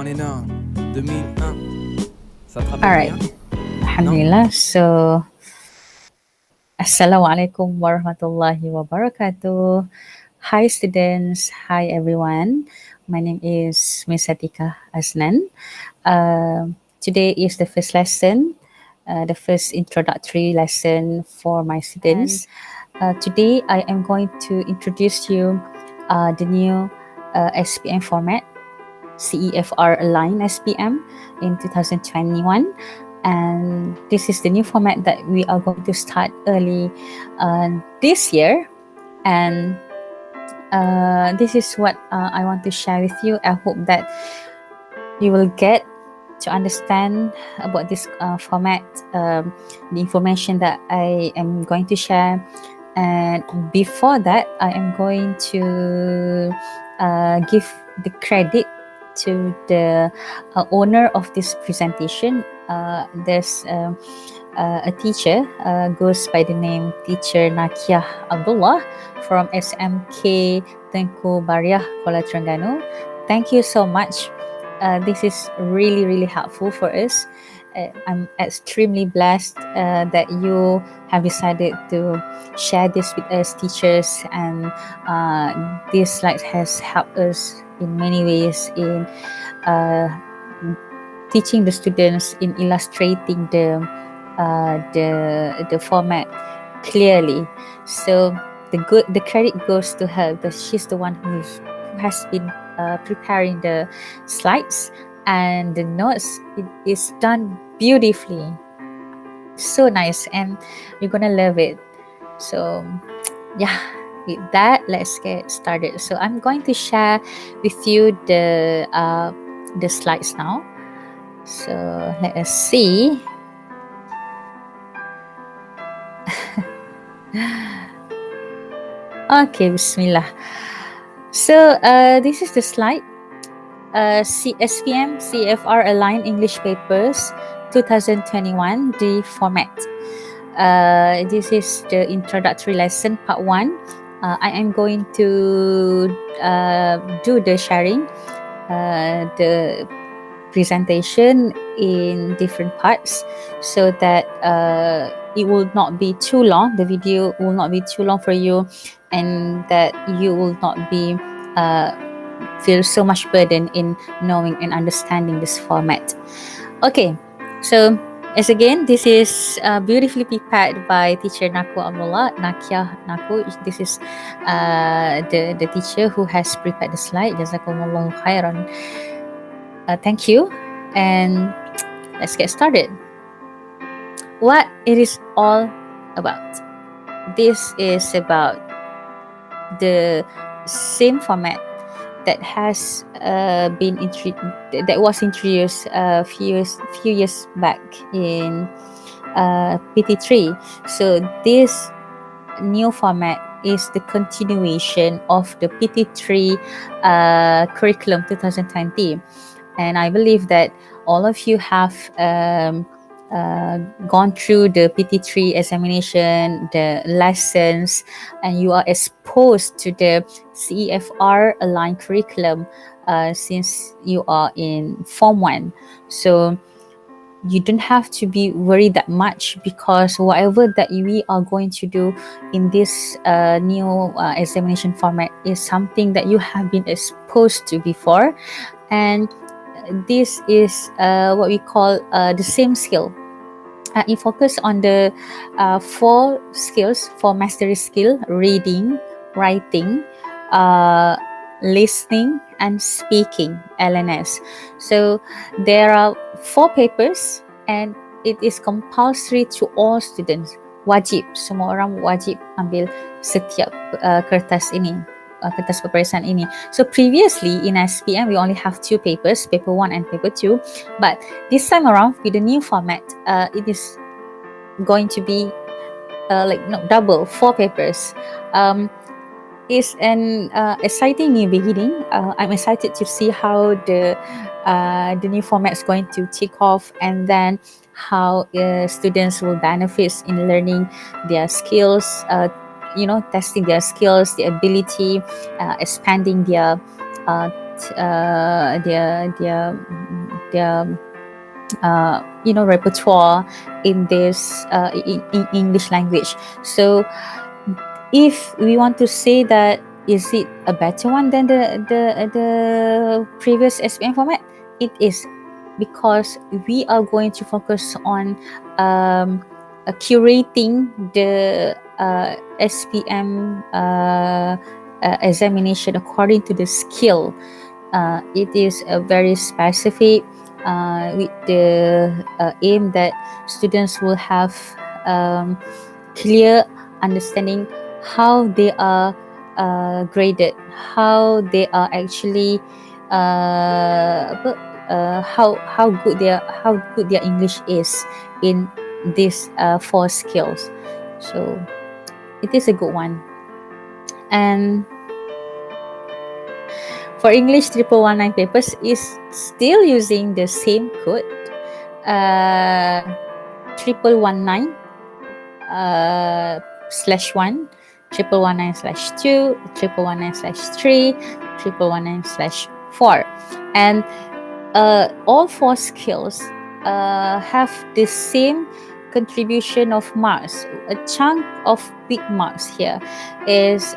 on est là. 2001. Ça te All rappelle right. rien? Alhamdulillah. So, Assalamualaikum warahmatullahi wabarakatuh. Hi, students. Hi, everyone. My name is Miss AtikahAznan. Today is the first lesson, the first introductory lesson for my students. Today, I am going to introduce you the new SPM format, CEFR Align SPM in 2021. And this is the new format that we are going to start early this year. And this is what I want to share with you. I hope that you will get to understand about this format, the information that I am going to share. And before that, I am going to give the credit to the owner of this presentation. There's a teacher goes by the name Teacher Nakia Abdullah from SMK Tengku Bariah, Kuala Terengganu. Thank you so much. This is really helpful for us. I'm extremely blessed that you have decided to share this with us teachers, and this slide has helped us in many ways in teaching the students, in illustrating the format clearly. So the credit goes to her because she's the one who has been preparing the slides and the notes. It is done beautifully, so nice, and you're gonna love it. So yeah, with that, let's get started. So I'm going to share with you the slides now. So let us see. Okay, Bismillah. So this is the slide. SPM CFR Aligned English Papers 2021, the format. This is the introductory lesson, part 1. I am going to do the sharing, the presentation in different parts, so that it will not be too long. The video will not be too long for you, and that you will not be feel so much burden in knowing and understanding this format. Okay, so as again, this is beautifully prepared by Teacher Nakia Naku. This is the teacher who has prepared the slide. Jazakumullahu khairan. Thank you, and let's get started. What it is all about. This is about the same format that has that was introduced a few years back in PT3. So this new format is the continuation of the PT3 curriculum 2020, and I believe that all of you have gone through the PT3 examination, the lessons, and you are exposed to the CEFR aligned curriculum since you are in Form 1. So you don't have to be worried that much, because whatever that we are going to do in this new examination format is something that you have been exposed to before, and this is what we call the same skill. It focuses on the 4 skills, 4 mastery skill: reading, writing, listening, and speaking, LNS. So there are 4 papers, and it is compulsory to all students. Wajib, semua orang wajib ambil setiap kertas ini, kertas peperiksaan ini. So previously in SPM we only have 2 papers, paper 1 and paper 2, but this time around with the new format, it is going to be double, 4 papers. It's an exciting new beginning. I'm excited to see how the new format is going to take off, and then how students will benefit in learning their skills, testing their skills, their ability, expanding their their repertoire in this in English language. So if we want to say that is it a better one than the previous SPM format, it is, because we are going to focus on curating the SPM examination according to the skill. It is a very specific, with the aim that students will have clear understanding how they are graded, how they are actually how good their English is in these four skills. So it is a good one. And for English 1119 papers is still using the same code, 1119 /1, 1119/2, 1119/3, 1119/4, and all four skills have the same contribution of marks. A chunk of big marks here is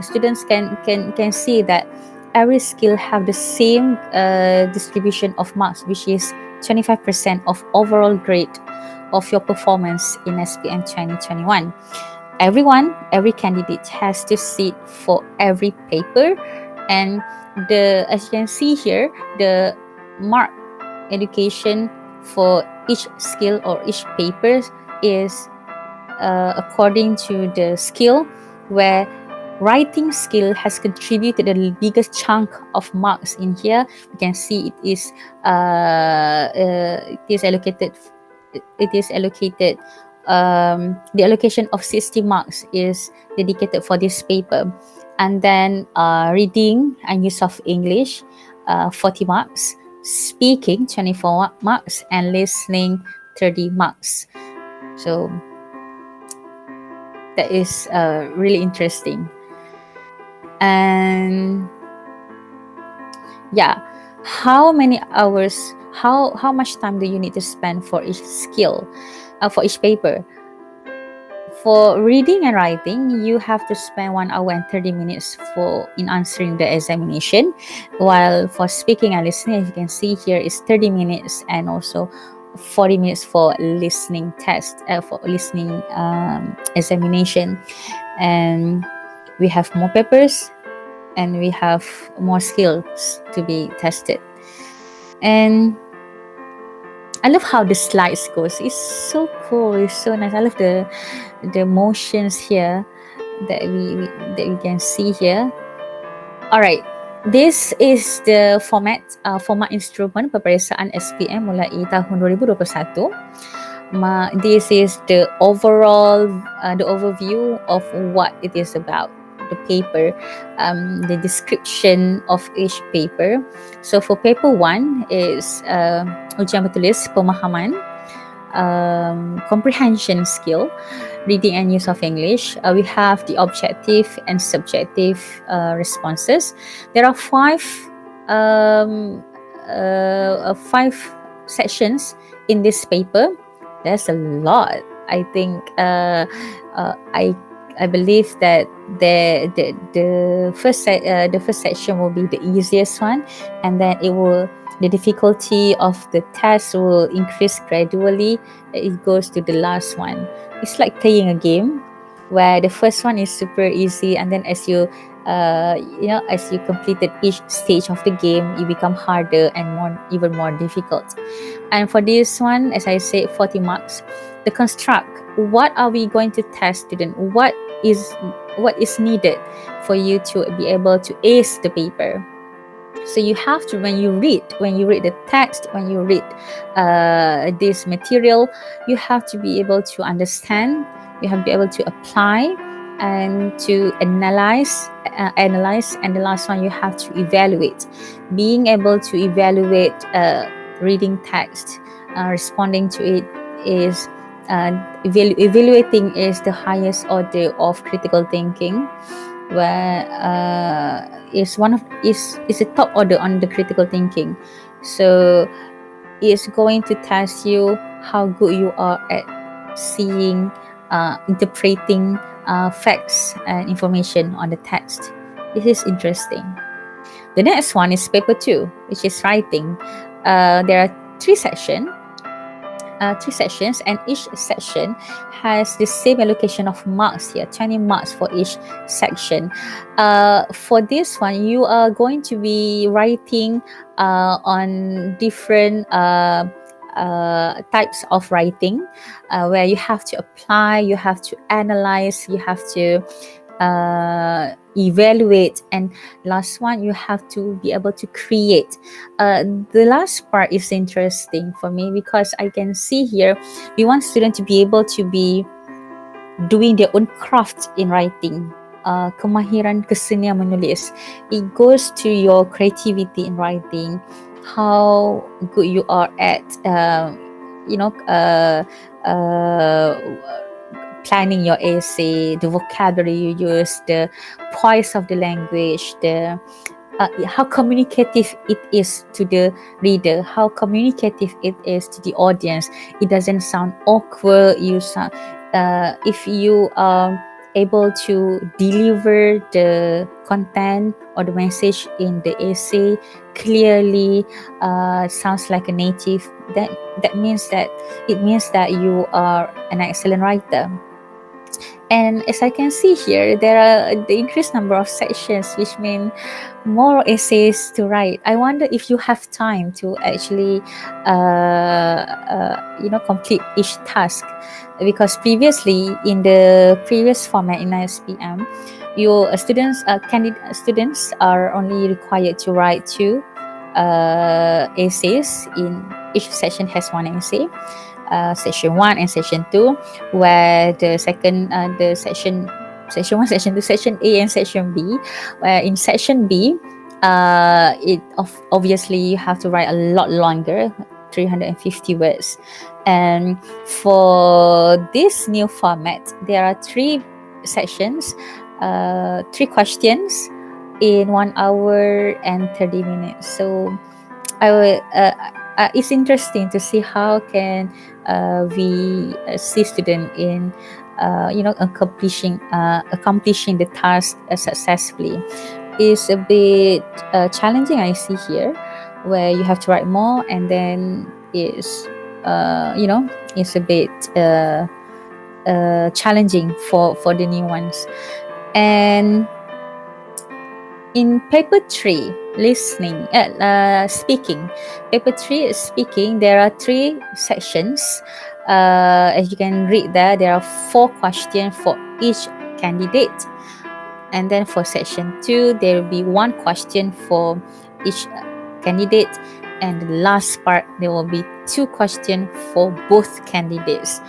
students can see that every skill have the same distribution of marks, which is 25% of overall grade of your performance in SPM 2021. Every candidate has to sit for every paper, and as you can see here, the mark education for each skill or each paper is according to the skill, where writing skill has contributed the biggest chunk of marks in here. You can see it is allocated. The allocation of 60 marks is dedicated for this paper, and then reading and use of English, 40 marks, speaking 24 marks, and listening 30 marks. So that is really interesting. And yeah, how many hours, how much time do you need to spend for each skill, for each paper? For reading and writing, you have to spend 1 hour and 30 minutes in answering the examination, while for speaking and listening, as you can see here, is 30 minutes and also 40 minutes for listening test, for listening examination. And we have more papers and we have more skills to be tested. And I love how the slides goes. It's so cool. It's so nice. I love the motions here that we can see here. All right. This is the format instrument peperiksaan SPM mulai tahun 2021. This is the overall the overview of what it is about. The paper, the description of each paper. So for paper 1 is ujian bertulis pemahaman, comprehension skill, reading and use of English. We have the objective and subjective responses. There are five sections in this paper. There's a lot. I think I believe that the first section will be the easiest one, and then the difficulty of the test will increase gradually. It goes to the last one. It's like playing a game where the first one is super easy, and then as you completed each stage of the game, it become harder and even more difficult. And for this one, as I said, 40 marks. The construct. What are we going to test, student? What is needed for you to be able to ace the paper? So you have to, when you read the text, when you read this material, you have to be able to understand, you have to be able to apply and to analyze, and the last one, you have to evaluate. Being able to evaluate reading text, responding to it is evaluating is the highest order of critical thinking. where is a top order on the critical thinking. So it's going to test you how good you are at seeing, interpreting facts and information on the text. This is interesting. The next one is paper 2, which is writing. There are three sessions, and each section has the same allocation of marks here, 20 marks for each section. For this one, you are going to be writing on different types of writing, where you have to apply, you have to analyze, you have to evaluate, and last one, you have to be able to create. The last part is interesting for me because I can see here we want students to be able to be doing their own craft in writing. Kemahiran kesenian menulis, it goes to your creativity in writing, how good you are at you know uh, uh, planning your essay, the vocabulary you use, the poise of the language, the how communicative it is to the reader, how communicative it is to the audience. It doesn't sound awkward. If you are able to deliver the content or the message in the essay clearly, sounds like a native. That means that you are an excellent writer. And as I can see here, there are the increased number of sections, which mean more essays to write. I wonder if you have time to actually, complete each task, because previously in the previous format in SPM, your students are only required to write two essays. In each section has one essay. Section 1 and section 2, where the section 1, section 2, section A and section B, where in section B, obviously you have to write a lot longer, 350 words. And for this new format, there are three sections, three questions in 1 hour and 30 minutes. So I will it's interesting to see how can we see student in accomplishing the task successfully. Is a bit challenging, I see here, where you have to write more, and then it's a bit challenging for the new ones. And in paper 3, speaking. Paper 3 is speaking. There are 3 sections. As you can read there are 4 questions for each candidate. And then for section 2, there will be 1 question for each candidate. And the last part, there will be 2 questions for both candidates.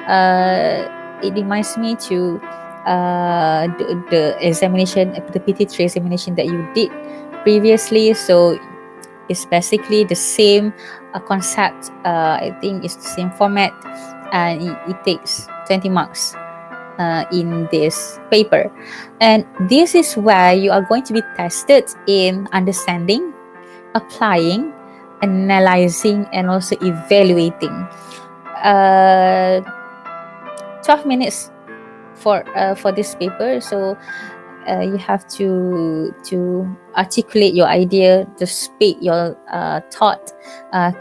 It reminds me to the examination, the PT3 examination that you did previously. So it's basically the same concept. I think it's the same format, and it takes 20 marks in this paper. And this is where you are going to be tested in understanding, applying, analyzing, and also evaluating. 12 minutes for this paper. So you have to articulate your idea, to speak your thought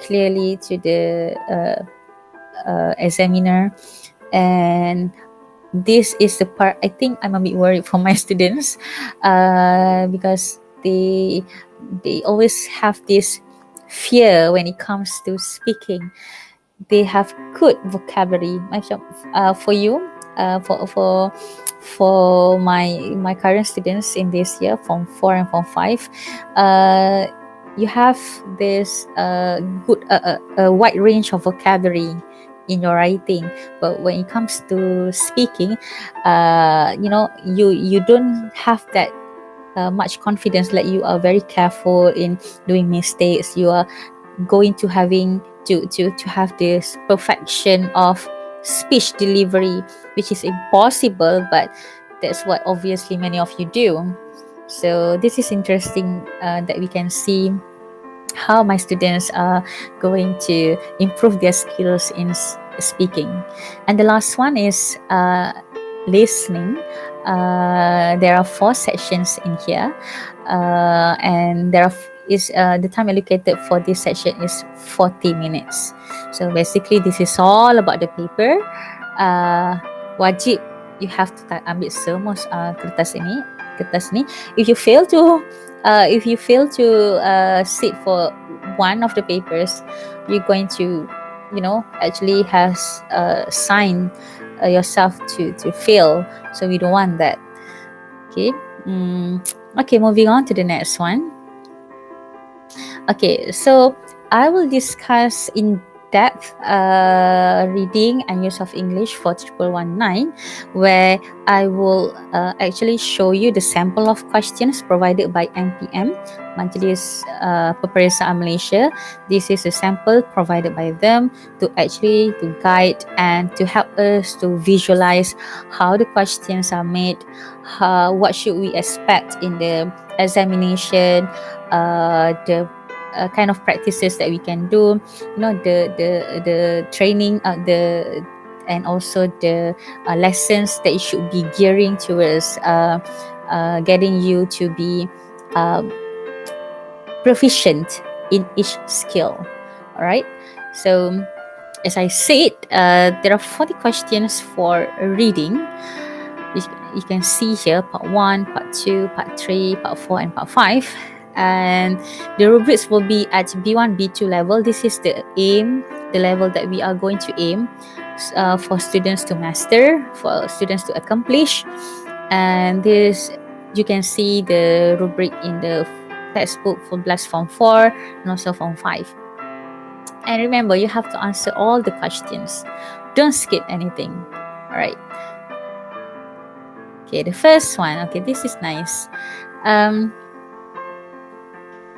clearly to the examiner. And this is the part I think I'm a bit worried for my students, because they always have this fear when it comes to speaking. They have good vocabulary. For you, for my current students in this year, Form 4 and Form 5, you have this good a wide range of vocabulary in your writing, but when it comes to speaking, you don't have that much confidence. Like, you are very careful in doing mistakes. You are going to having to have this perfection of speech delivery, which is impossible, but That's what obviously many of you do. So this is interesting that we can see how my students are going to improve their skills in speaking. And the last one is listening. There are 4 sections in here, and the time allocated for this section is 40 minutes. So basically, this is all about the paper. Wajib you have to ambil semua kertas ni. If you fail to sit for one of the papers, you're going to actually has sign yourself to fail. So we don't want that. Okay. Okay, moving on to the next one. Okay, so I will discuss in depth reading and use of English for 1119, where I will actually show you the sample of questions provided by MPM, Majlis Peperiksaan Malaysia. This is a sample provided by them to guide and to help us to visualize how the questions are made, what should we expect in the examination, the kind of practices that we can do, the training, and also the lessons that you should be gearing towards getting you to be proficient in each skill. All right. So as I said, there are 40 questions for reading. You can see here part 1, part 2, part 3, part 4, and part 5. And the rubrics will be at B1, B2 level. This is the level that we are going to aim for students to master, for students to accomplish. And this, you can see the rubric in the textbook for Blast Form 4 and also Form 5. And remember, you have to answer all the questions. Don't skip anything. All right. Okay, the first one. Okay, this is nice.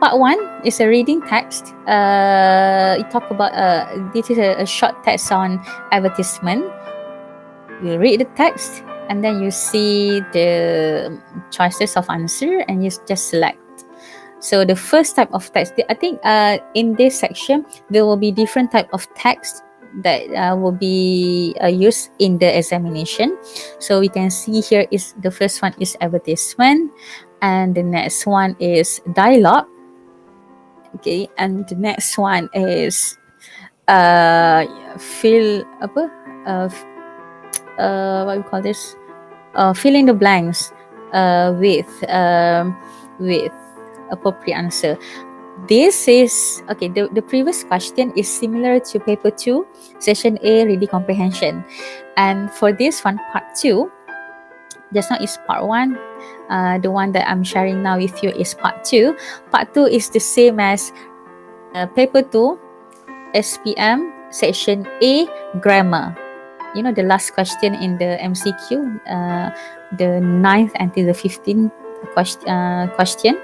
Part 1 is a reading text. It talk about this is a short text on advertisement. You read the text and then you see the choices of answer and you just select. So the first type of text, I think in this section there will be different type of text that will be used in the examination. So we can see here is the first one is advertisement, and the next one is dialogue. Okay, and the next one is what we call this, fill in the blanks with appropriate answer. This is okay. The previous question is similar to paper 2, session A, reading comprehension, and for this one, part 2, just now is part 1. The one that I'm sharing now with you is part 2. Part 2 is the same as paper 2, SPM, section A, grammar. The last question in the MCQ, the 9th until the 15th question.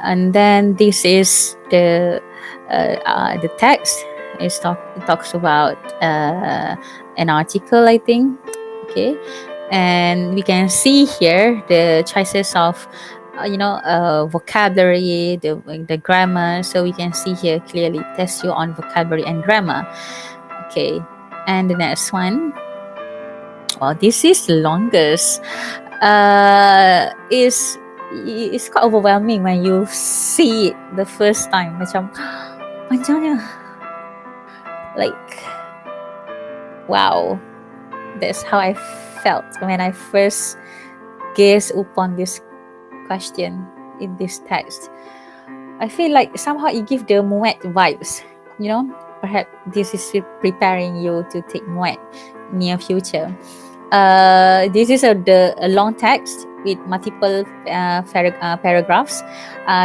And then this is the text. It talks about an article, I think. Okay, and we can see here the choices of vocabulary, the grammar. So we can see here clearly test you on vocabulary and grammar. Okay, and the next one. Oh, this is the longest. It's quite overwhelming when you see it the first time. Macam panjangnya. Like, wow. That's how I felt when I first gazed upon this question in this text. I feel like somehow it gives the MUET vibes. Perhaps this is preparing you to take MUET near future. This is a long text with multiple paragraphs.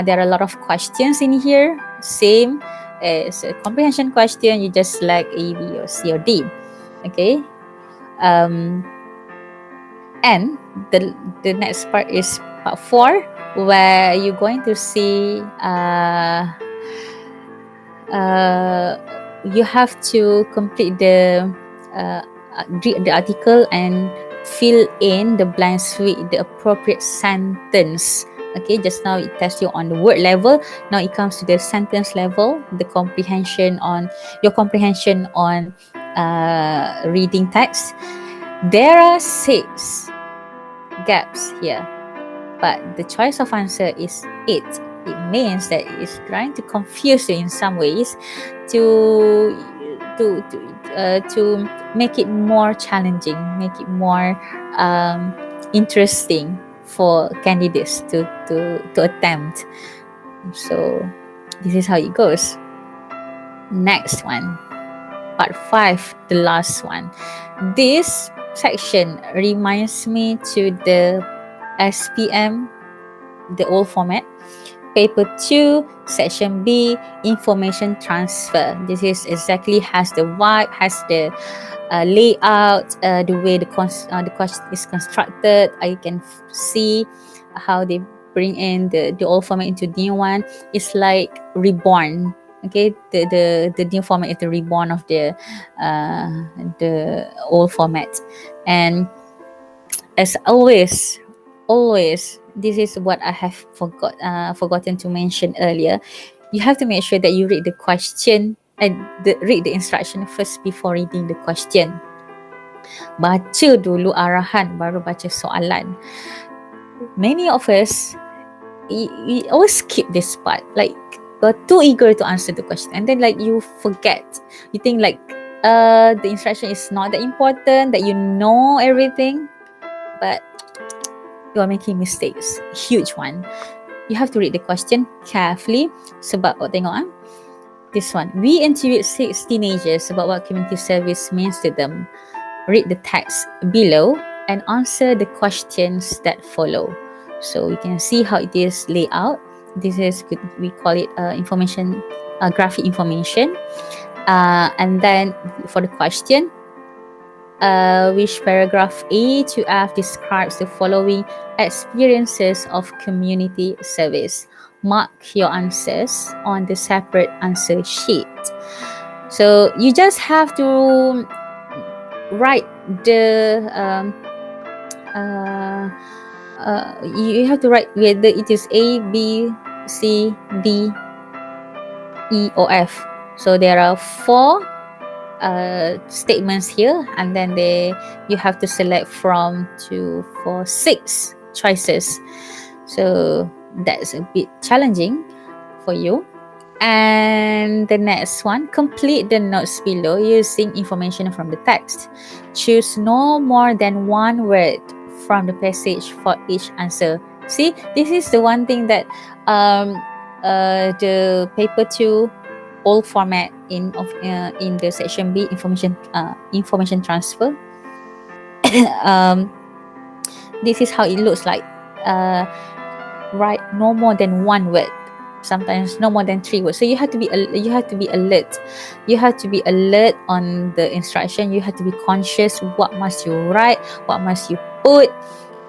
There are a lot of questions in here. Same as a comprehension question, you just select A, B, or C, or D. Okay. And the next part is part 4, where you're going to see you have to complete the article and fill in the blanks with the appropriate sentence. Okay, just now it tests you on the word level. Now it comes to the sentence level, the comprehension on your comprehension on reading text. There are 6 gaps here, but the choice of answer is 8. It means that it's trying to confuse you in some ways to to to, to make it more challenging, make it more interesting for candidates to attempt. So this is how it goes. Next one, part 5, the last one. This section reminds me to the SPM, the old format. Paper 2, section B, information transfer. This is exactly has the vibe, has the layout, the way the question is constructed. I can see how they bring in the old format into the new one. It's like reborn. Okay, the new format is the reborn of the old format. And as always, this is what I have forgotten to mention earlier. You have to make sure that you read the question and read the instruction first before reading the question. Baca dulu arahan baru baca soalan. Many of us we always skip this part, like you're too eager to answer the question, and then like you forget. You think like the instruction is not that important, that you know everything, but you are making mistakes, huge one. You have to read the question carefully. Sebab tengok this one, we interviewed 6 teenagers about what community service means to them. Read the text below and answer the questions that follow. So we can see how it is laid out. This is good. We call it information, graphic information. And then for the question, which paragraph A to F describes the following experiences of community service? Mark your answers on the separate answer sheet. So you just have to write the you have to write whether it is A, B, C, D, E, or F. So there are 4 statements here, and then you have to select from 2, 4, 6 choices. So that's a bit challenging for you. And the next one, complete the notes below using information from the text. Choose no more than 1 word from the passage for each answer. See, this is the one thing that the paper 2 old format in the section B, information transfer. This is how it looks like. Write no more than 1 word, sometimes no more than 3 words. So you have to be alert. You have to be alert on the instruction. You have to be conscious what must you write, what must you put.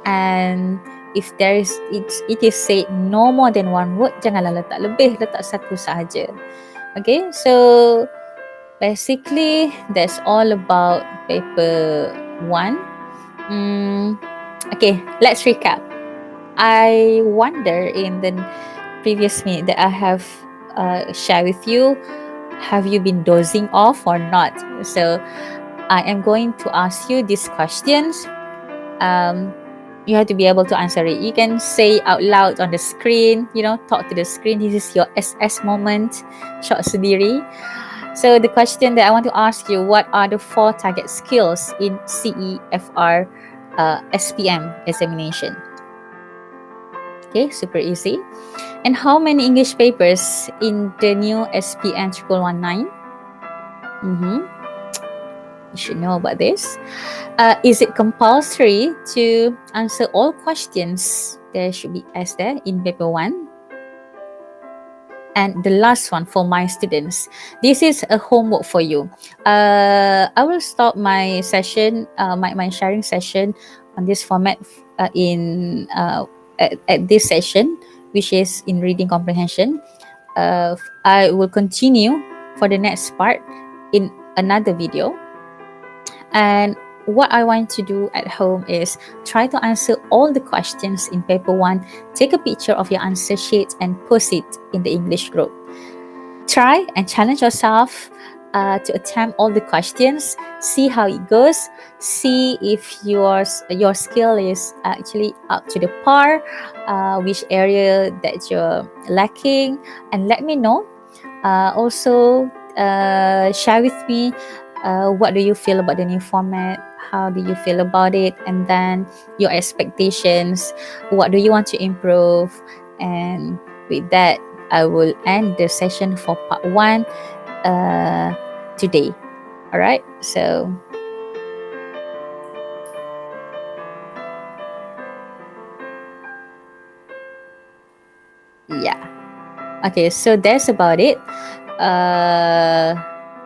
And if there is it is said no more than 1 word, janganlah letak lebih, letak 1 sahaja. Okay, so basically that's all about paper 1. Okay, let's recap. I wonder in the previous minute that I have shared with you, have you been dozing off or not? So I am going to ask you these questions. You have to be able to answer it. You can say out loud on the screen, talk to the screen. This is your SS moment, short sendiri. So the question that I want to ask you, what are the 4 target skills in CEFR SPM examination? Okay, super easy. And how many English papers in the new SPM 1119? You should know about this. Is it compulsory to answer all questions? There should be S there in paper 1. And the last one for my students, this is a homework for you. I will stop my session, my sharing session on this format at this session, which is in reading comprehension. I will continue for the next part in another video. And what I want to do at home is try to answer all the questions in paper 1, take a picture of your answer sheet and post it in the English group. Try and challenge yourself to attempt all the questions, see how it goes, see if your skill is actually up to the par, which area that you're lacking, and let me know. Also, share with me what do you feel about the new format, how do you feel about it, and then your expectations, what do you want to improve. And with that, I will end the session for part 1 today. All right, so yeah, okay, so that's about it.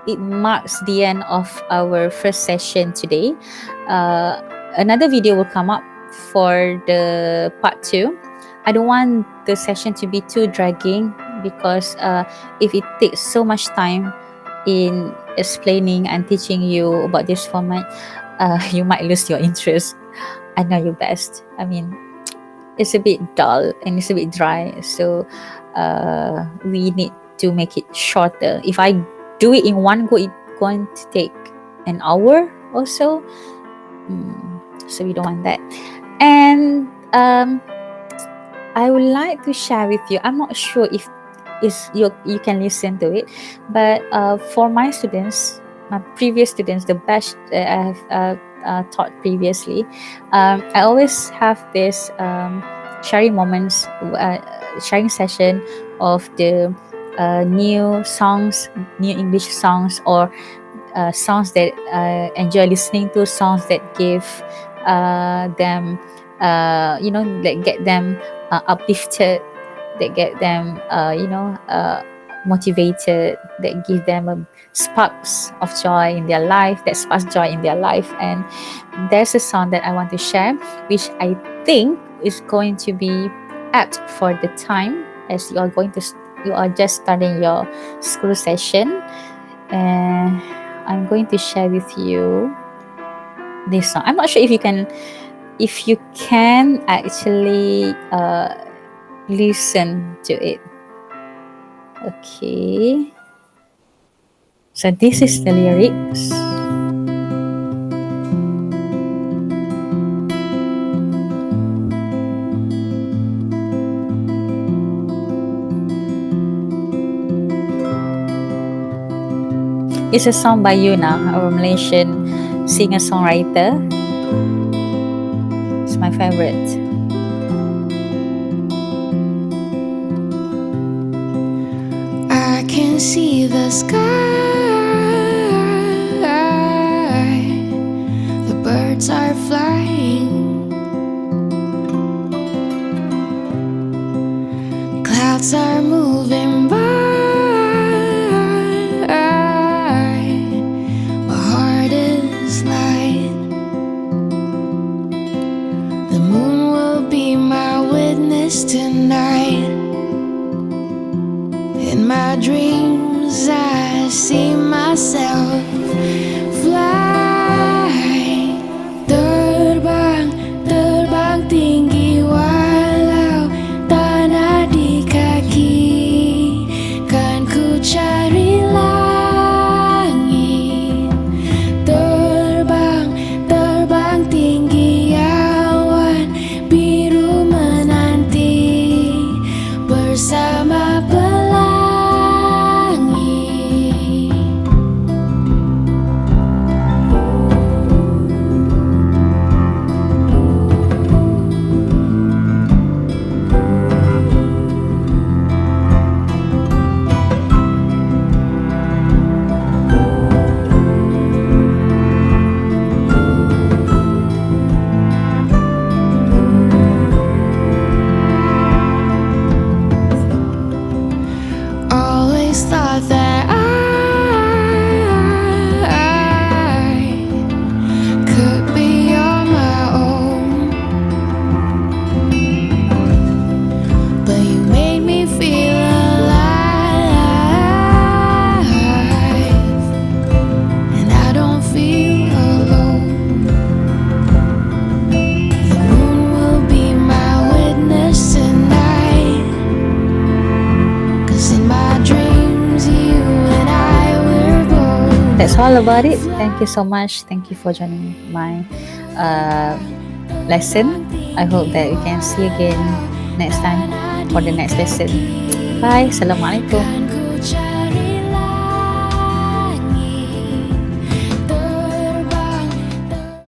It marks the end of our first session today. Another video will come up for the part 2. I don't want the session to be too dragging, because if it takes so much time in explaining and teaching you about this format, you might lose your interest. I know you best. I mean, it's a bit dull and it's a bit dry, so we need to make it shorter. If I do it in one go, it's going to take an hour or so. So we don't want that. And I would like to share with you, I'm not sure if you can listen to it, but for my students, my previous students, the batch that I have taught previously, I always have this sharing moments, sharing session of the new songs, new English songs, or songs that I enjoy listening to, songs that give them, that get them uplifted, that get them, motivated, that give them sparks of joy in their life, that sparks joy in their life. And there's a song that I want to share, which I think is going to be apt for the time as you are just starting your school session. And I'm going to share with you this song. I'm not sure if you can actually listen to it. Okay, so this is the lyrics. It's a song by Yuna, a Malaysian singer-songwriter. It's my favorite. I can see the sky, the birds are flying, clouds are moving by. My heart is light. The moon will be my witness tonight. In my dreams I see myself fly, terbang, terbang tinggi walau tanah di kaki, kan ku cari langit. Terbang, terbang tinggi awan biru menanti bersama pelangi. that's all about it. Thank you so much. Thank you for joining my lesson. I hope that we can see again next time for the next lesson. Bye. Assalamualaikum.